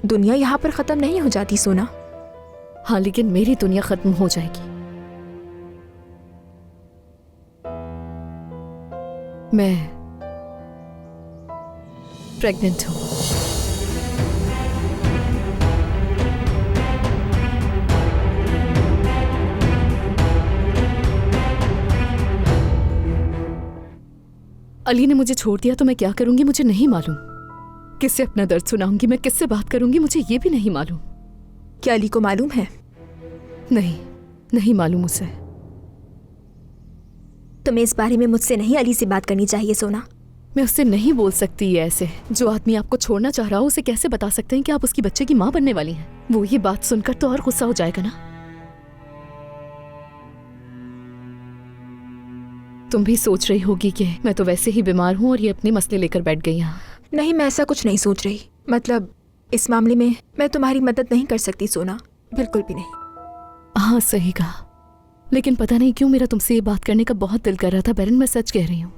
दुनिया यहाँ पर खत्म नहीं हो जाती सोना। हाँ, लेकिन मेरी दुनिया खत्म हो जाएगी। मैं प्रेग्नेंट हूं। अली ने मुझे छोड़ दिया तो मैं क्या करूंगी मुझे नहीं मालूम। किससे अपना दर्द सुनाऊंगी मैं, किससे बात करूंगी मुझे ये भी नहीं मालूम। क्या अली को मालूम है? नहीं मालूम उसे। तुम्हें इस बारे में मुझसे नहीं अली से बात करनी चाहिए सोना। मैं उससे नहीं बोल सकती ये ऐसे। जो आदमी आपको छोड़ना चाह रहा हो उसे कैसे बता सकते हैं कि आप उसकी बच्चे की माँ बनने वाली हैं? वो ये बात सुनकर तो और गुस्सा हो जाएगा ना। तुम भी सोच रही होगी कि मैं तो वैसे ही बीमार हूँ और ये अपने मसले लेकर बैठ गई यहाँ। नहीं, मैं ऐसा कुछ नहीं सोच रही। मतलब इस मामले में मैं तुम्हारी मदद नहीं कर सकती सोना, बिल्कुल भी नहीं। हाँ, सही कहा। लेकिन पता नहीं क्यों मेरा तुमसे ये बात करने का बहुत दिल कर रहा था बैरन, मैं सच कह रही हूँ।